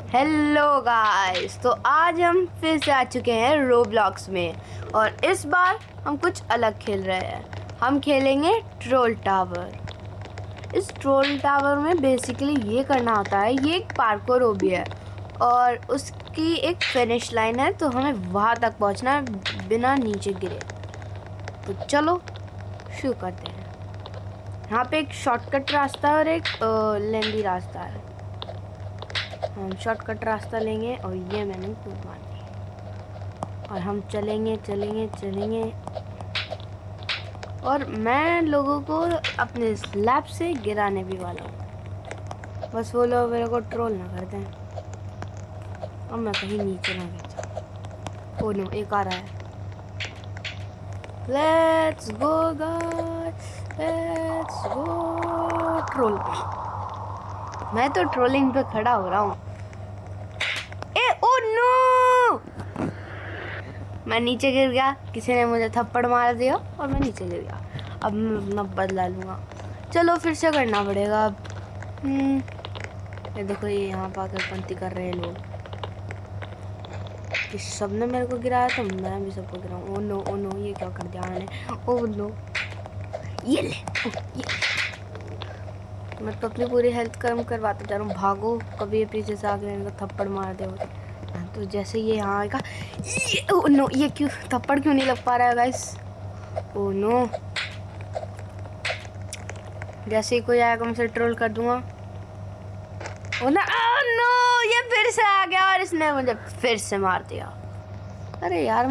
Hello guys, तो आज हम फिर से आ चुके हैं रोब्लॉक्स में और इस बार हम कुछ अलग खेल रहे हैं। हम खेलेंगे ट्रोल टावर। इस ट्रोल टावर में बेसिकली ये करना होता है, ये एक पार्कोर हॉबी है और उसकी एक फिनिश लाइन है, तो हमें वहाँ तक पहुँचना है बिना नीचे गिरे। तो चलो शुरू करते हैं। यहाँ पे एक शॉर्टकट रास्ता और एक लेंदी रास्ता है। हम शॉर्टकट रास्ता लेंगे और ये मैंने कूद मार दी और हम चलेंगे चलेंगे चलेंगे और मैं लोगों को अपने स्लैब से गिराने भी वाला हूँ। बस वो लोग मेरे को ट्रोल ना कर दें और मैं कहीं नीचे ना गिर जाऊँ। ओह नो, एक आ रहा है। Let's go guys, let's go troll. मैं तो ट्रोलिंग पे खड़ा हो रहा हूँ। ओह नो, मैं नीचे गिर गया। किसी ने मुझे थप्पड़ मार दिया और मैं नीचे गिर गया। अब मैं अपना बदला लूँगा। चलो फिर से करना पड़ेगा अब। ये देखो, ये यहाँ पर आकर पंक्ति कर रहे हैं लोग कि सबने मेरे को गिराया तो मैं भी सबको गिराऊँ। ओ नो, ये क्या कर दिया मैंने। ओह नो, ये ले, मैं तो अपनी पूरी हेल्थ कम करवाता जा रहा हूँ। भागो, कभी ये पीछे से आके मेरे को थप्पड़ मार दे। तो जैसे ये यहाँ आएगा, ओह नो, ये क्यों थप्पड़ क्यों नहीं लग पा रहा है गाइस। ओह नो, जैसे ही कोई आएगा मैं उसे ट्रोल कर दूंगा। ओह नो, ये फिर से आ गया और इसने मुझे फिर से मार दिया। अरे यार,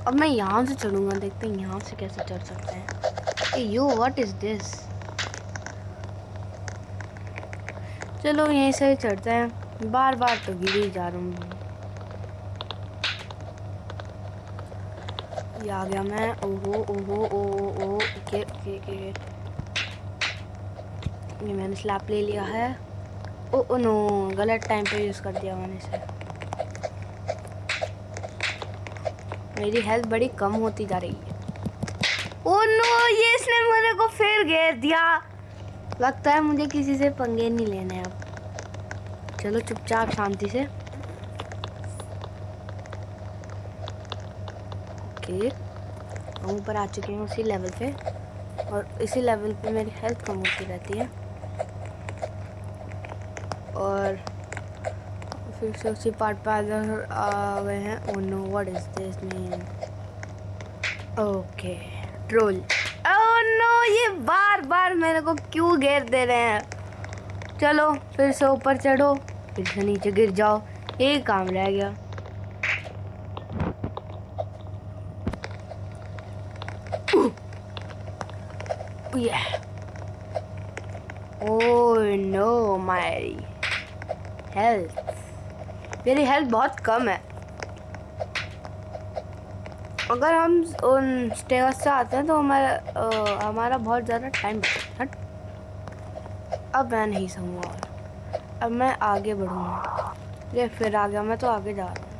अब मैं यहाँ से चढ़ूंगा। देखते हैं यहाँ से कैसे चढ़ सकते हैं। यो, व्हाट इज दिस। चलो यहीं से ही चढ़ते हैं। बार बार तो गिर ही जा रहा हूँ। ये आ गया मैं। ओहो ओहो ओहो, ओके ओके ओके। ये मैंने स्लैप ले लिया है। ओ नो, गलत टाइम पे यूज़ कर दिया मैंने इसे। मेरी हेल्थ बड़ी कम होती जा रही है। ओ नो, ये इसने मेरे को फिर घेर दिया। लगता है मुझे किसी से पंगे नहीं लेने अब। चलो चुपचाप शांति से। ओके, हम ऊपर आ चुके हैं उसी लेवल पे और इसी लेवल पे मेरी हेल्थ कम होती रहती है और फिर से उसी पार्ट पे आ गए हैं। Oh no, what is this man. Okay, troll. Oh no, ये बार बार मेरे को क्यों घेर दे रहे हैं। चलो फिर से ऊपर चढ़ो, फिर से नीचे गिर जाओ। एक काम रह गया। ओह नो, माय हेल्थ, मेरी हेल्थ बहुत कम है। अगर हम उन स्टेयर्स से आते हैं तो हमारा बहुत ज़्यादा टाइम बचता है। अब मैं नहीं सहूँगा और अब मैं आगे बढ़ूँगा। ये फिर आ गया, मैं तो आगे जा रहा हूँ।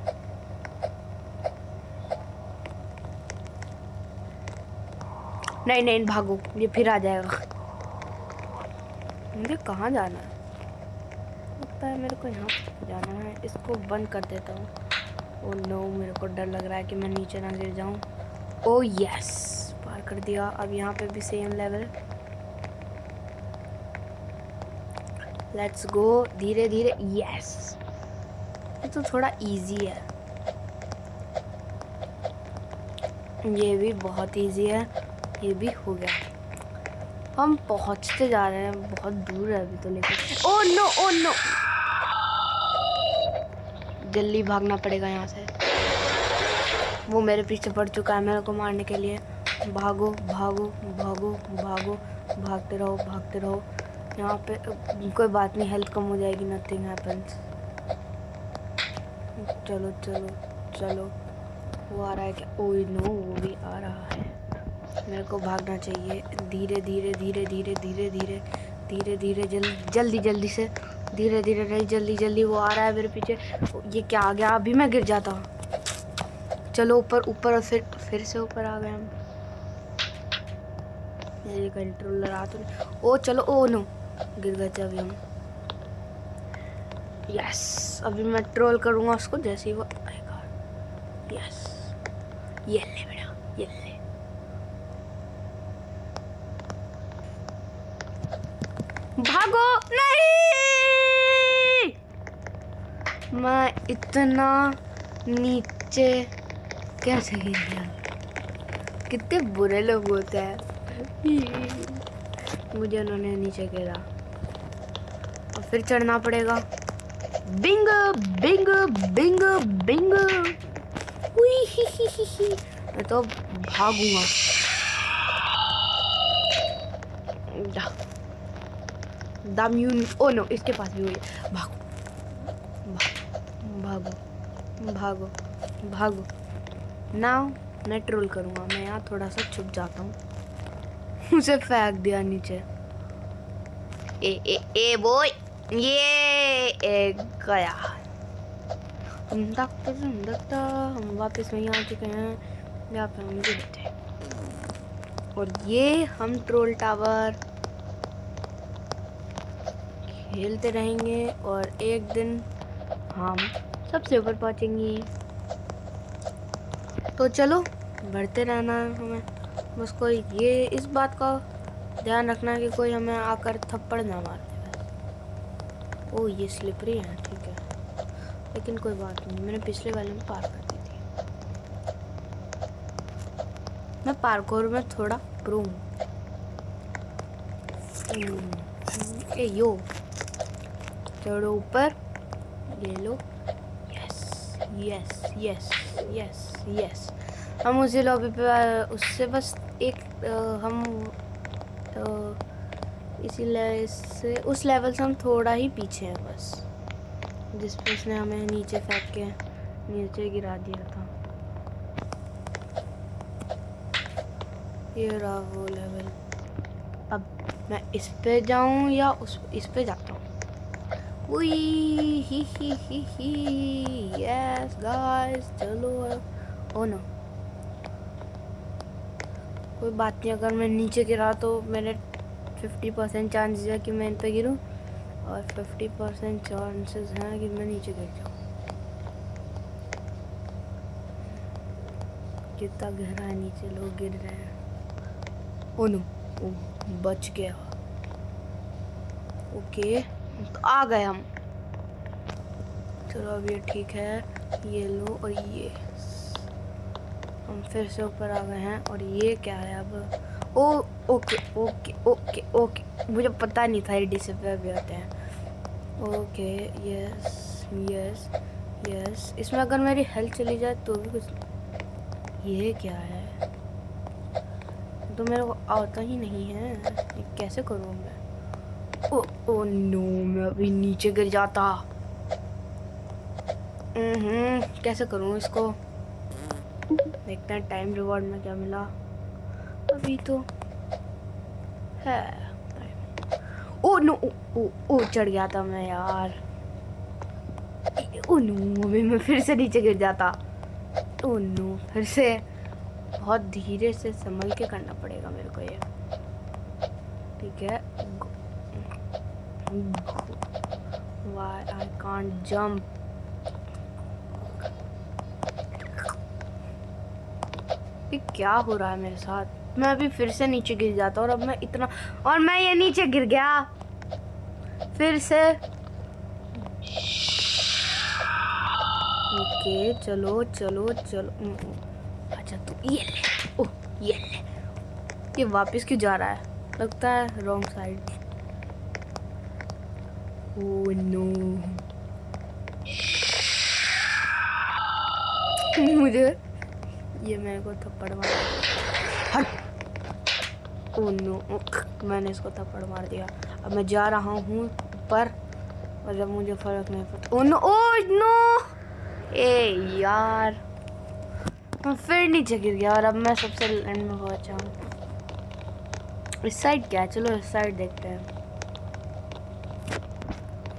नहीं भागो, ये फिर आ जाएगा। मुझे कहाँ जाना है? लगता है मेरे को यहाँ जाना है। इसको बंद कर देता हूँ। ओह नो, मेरे को डर लग रहा है कि मैं नीचे ना गिर जाऊँ। ओह यस, पार कर दिया। अब यहाँ पे भी सेम लेवल। लेट्स गो, धीरे धीरे। यस, ये तो थोड़ा इजी है। ये भी बहुत इजी है। ये भी हो गया। हम पहुँचते जा रहे हैं, बहुत दूर है अभी तो लेकिन। ओह नो, जल्दी भागना पड़ेगा यहाँ से। वो मेरे पीछे पड़ चुका है मेरे को मारने के लिए। भागो भागो भागो भागो, भागते रहो। यहाँ पे कोई बात नहीं, हेल्थ कम हो जाएगी, नथिंग हैपेंस। चलो, वो आ रहा है क्या? ओह नो, वो भी आ रहा है। मेरे को भागना चाहिए। धीरे जल्दी से। धीरे नहीं, जल्दी। वो आ रहा है मेरे पीछे। ये क्या आ गया? अभी मैं गिर जाता। चलो ऊपर और फिर से ऊपर आ गए हम। मेरे कंट्रोलर आ तो नहीं। ओ चलो, ओ नो, गिर गए थे अभी हम। यस, अभी मैं ट्रोल करूँगा उसको जैसे ही वो आएगा। यस, ये ले बेटा, ये ले। भागो नहीं, मैं इतना नीचे कैसे गिर गया। कितने बुरे लोग होते हैं। मुझे उन्होंने नीचे गिरा और फिर चढ़ना पड़ेगा। बिंग बिंग बिंग बिंग। मैं तो भागूंगा। ओ नो, इसके पास भी हुई। भागो भागो भागो भागो। नाउ मैं ट्रोल करूँगा। मैं यहाँ थोड़ा सा छुप जाता हूँ। उसे फेंक दिया नीचे। ए बॉय, ये गया। हम वापस वहीं आ चुके हैं जहाँ पे हम गिरे थे। और ये हम ट्रोल टावर खेलते रहेंगे और एक दिन हम सबसे ऊपर पहुंचेंगे। तो चलो बढ़ते रहना है हमें। बस कोई ये इस बात का ध्यान रखना है कि कोई हमें आकर थप्पड़ ना मार दे। ओ ये स्लिपरी है, ठीक है, लेकिन कोई बात नहीं, मैंने पिछले वाले में पार कर दी थी। मैं पार्कोर में थोड़ा प्रो हूँ। ए यो, चढ़ो ऊपर, ये लो। Yes yes yes yes yes. हम उसी लॉबी पे उससे बस एक हम इसी से उस लेवल से हम थोड़ा ही पीछे हैं बस, जिस पे उसने हमें नीचे फेंक के नीचे गिरा दिया था। ये रहा वो लेवल। अब मैं इस पे जाऊं या इस पे जाता हूँ। ही यस गाइस, चलो। ओ नो, कोई बात नहीं, अगर मैं नीचे गिरा तो मेरे 50% चांसेस है कि मैं इन पे गिरूं और 50% चांसेस हैं कि मैं नीचे गिर जाऊं। कितना गहरा है नीचे, लोग गिर रहे हैं। ओ नो, ओ बच गया। ओके, तो आ गए हम। चलो अब ये ठीक है, ये लो और ये हम फिर से ऊपर आ गए हैं। और ये क्या है अब? ओ ओके ओके ओके ओके, मुझे पता नहीं था ये डिसअपीयर भी होते हैं। Okay yes yes yes. इसमें अगर मेरी हेल्थ चली जाए तो भी कुछ। ये क्या है? तो मेरे को आता ही नहीं है, ये कैसे करूँ मैं? ओ नो, मैं अभी नीचे गिर जाता। कैसे करूँ इसको? देखते हैं टाइम रिवॉर्ड में क्या मिला। अभी तो है। ओ नो, ओ चढ़ गया था मैं यार। ओ नो, अभी मैं फिर से नीचे गिर जाता। ओ नो, फिर से बहुत धीरे से संभल के करना पड़ेगा मेरे को ये, ठीक है। Why I can't jump? ये क्या हो रहा है मेरे साथ? मैं अभी फिर से नीचे गिर जाता और अब मैं इतना, और मैं ये नीचे गिर गया फिर से। ओके चलो चलो चलो। अच्छा तो ये ले, ओह ये ले। ये वापस क्यों जा रहा है? लगता है रॉन्ग साइड। ओह नो, मुझे ये मेरे को थप्पड़ मार। हट। ओह नो, मैंने इसको थप्पड़ मार दिया। अब मैं जा रहा हूँ ऊपर और जब मुझे फर्क नहीं पड़ता। ओह नो, ए यार, मैं फिर नीचे गिर गया और अब मैं सबसे एंड में पहुंचा हूँ। इस साइड क्या है? चलो इस साइड देखते हैं।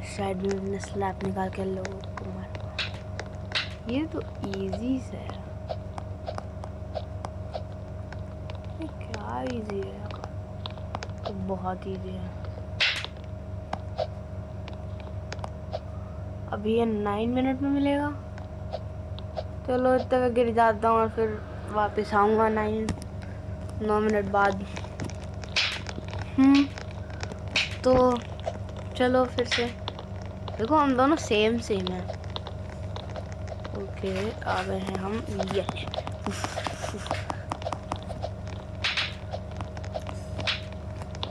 इस साइड में मैंने स्लैब निकाल के लोगों को मार। ये तो इजी से है। ये क्या इजी है? तो बहुत इजी है। अभी ये 9 मिनट में मिलेगा। चलो इतने में गिर जाता हूँ और फिर वापस आऊँगा 9 मिनट बाद। तो चलो फिर से देखो, हम दोनों सेम है। ओके, आ गए हैं हम। ये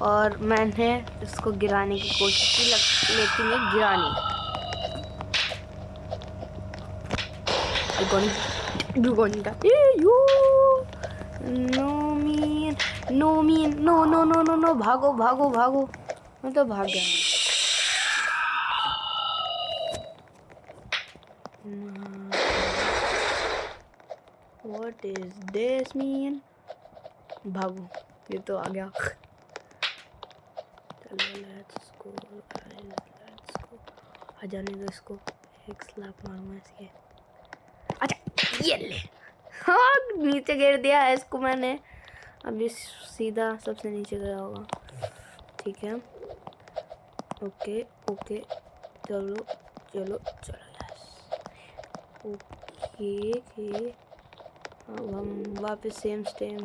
और मैंने इसको गिराने की कोशिश की, लेकिन ये गिरा नहीं। नो, भागो भागो भागो। मैं तो भाग गया। What is this mean? भागो, ये तो आ गया। चलो let's go guys, let's go. आ जाने दो इसको, एक स्लैप मारूंगा इसके। अच्छा ये ले, हाँ नीचे गिर दिया है इसको मैंने। अभी सीधा सबसे नीचे गया होगा। ठीक है, ओके ओके, चलो चलो चलो यस। ओके, अब हम वापस सेम स्टेज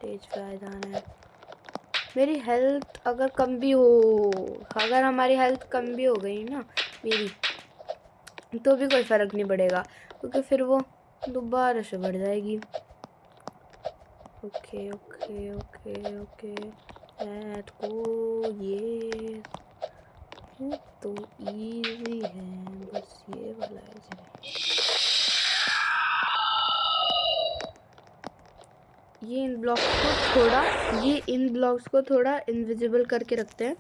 पे आ जाना है। मेरी हेल्थ अगर कम भी हो, अगर हमारी हेल्थ कम भी हो गई ना मेरी, तो भी कोई फ़र्क नहीं पड़ेगा, क्योंकि फिर वो दोबारा से बढ़ जाएगी। Okay okay okay okay, let's go. ये तो इजी है, बस ये वाला इजी है। ये इन ब्लॉक्स को थोड़ा इनविजिबल करके रखते हैं,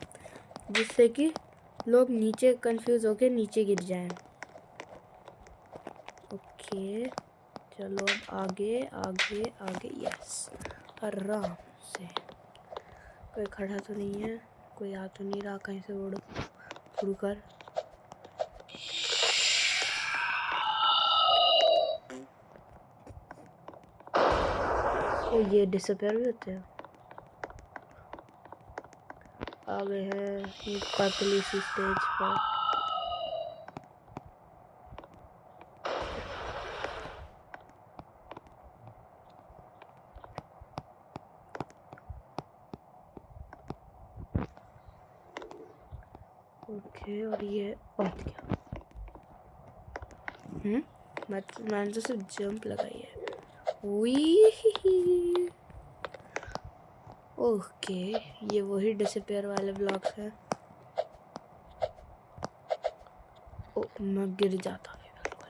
जिससे कि लोग नीचे कंफ्यूज होके नीचे गिर जाएं। ओके चलो अब आगे आगे आगे, यस आराम से। कोई खड़ा तो नहीं है, कोई आ तो नहीं रहा कहीं से उड़ कर। ये डिसअपीयर भी होते हैं। आ गए हैं पर्पल इसी स्टेज पर। ओके, और ये पहुंच गया। मैंने तो सिर्फ जंप लगाई है। ओके, ये वही डिसअपीयर वाले ब्लॉक्स हैं। ओ, मैं गिर जाता भी बिल्कुल।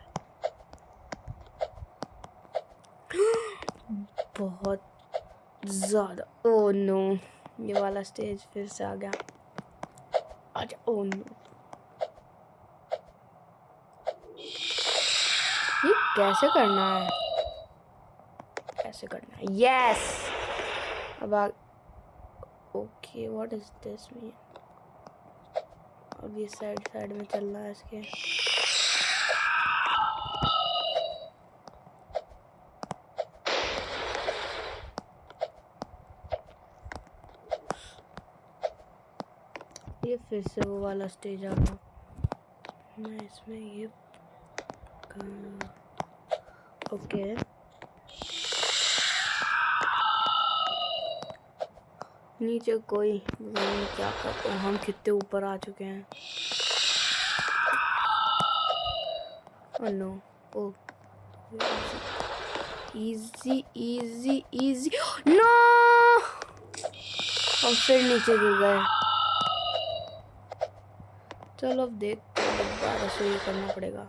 बहुत ज़्यादा। ओह नो, ये वाला स्टेज फिर से आ गया। आजा, ओह नो, ये कैसे करना है? कैसे करना है? यस, अब आ। Okay, what is this mean? अब ये साइड में चल रहा है इसके। ये फिर से वो वाला स्टेज आ गया। मैं इसमें ये ओके, नीचे कोई नहीं, क्या करते हैं हम, कितने ऊपर आ चुके हैं। ओह नो, ओह इजी इजी इजी, नो हम फिर नीचे गिर गए। चलो अब देखते हैं, दोबारा से ये करना पड़ेगा।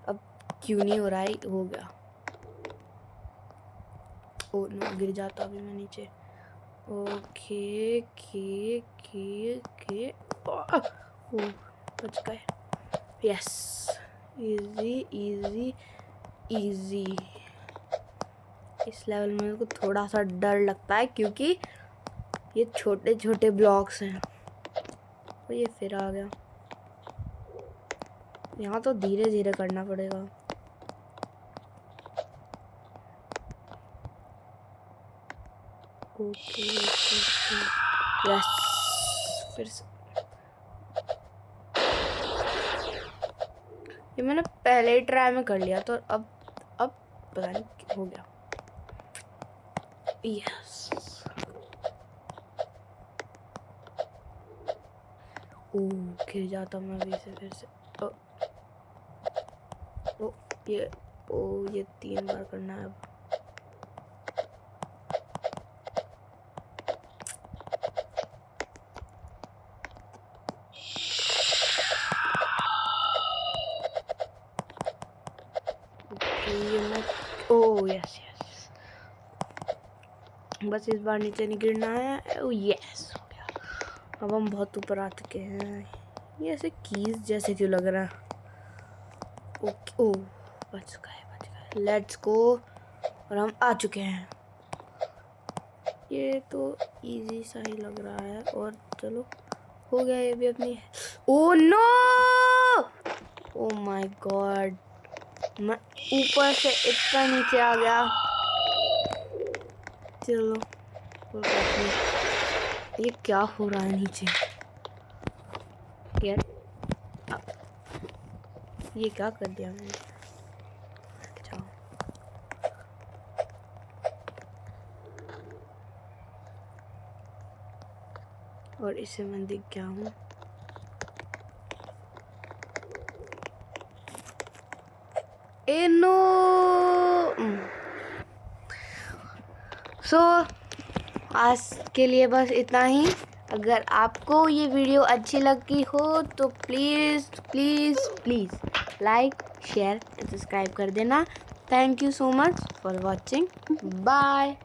अब क्यों नहीं हो रहा है? हो गया। ओ नो, गिर जाता अभी मैं नीचे। ओके के के के, ओ बच गए। Yes, easy easy easy. इस लेवल में मेरे को थोड़ा सा डर लगता है, क्योंकि ये छोटे छोटे ब्लॉक्स हैं। तो ये फिर आ गया। यहाँ तो धीरे धीरे करना पड़ेगा। ओके यस, फिर से ये मैंने पहले ही ट्राई में कर लिया तो अब पता नहीं क्या हो गया। यस, ओ गिर जाता मैं अभी से फिर से। ये 3 बार करना है अब। ओह यस यस, बस इस बार नीचे नहीं गिरना है। ओह यस, हो गया। अब हम बहुत ऊपर आ चुके हैं। ये ऐसे कीज जैसे क्यों लग रहा है? ओके, ओह बच गए। Let's go. और हम आ चुके हैं। ये तो इजी सा ही लग रहा है। और चलो, हो गया ये भी अपनी। Oh no, oh my god, मैं ऊपर से इतना नीचे आ गया। चलो, ये क्या हो रहा है नीचे यार? ये क्या कर दिया मैंने? अच्छा, और इसे मैं दिख गया हूँ। ए नो। सो आज के लिए बस इतना ही। अगर आपको ये वीडियो अच्छी लगी हो तो please please please like, share and subscribe कर देना। Thank you so much for watching. Bye.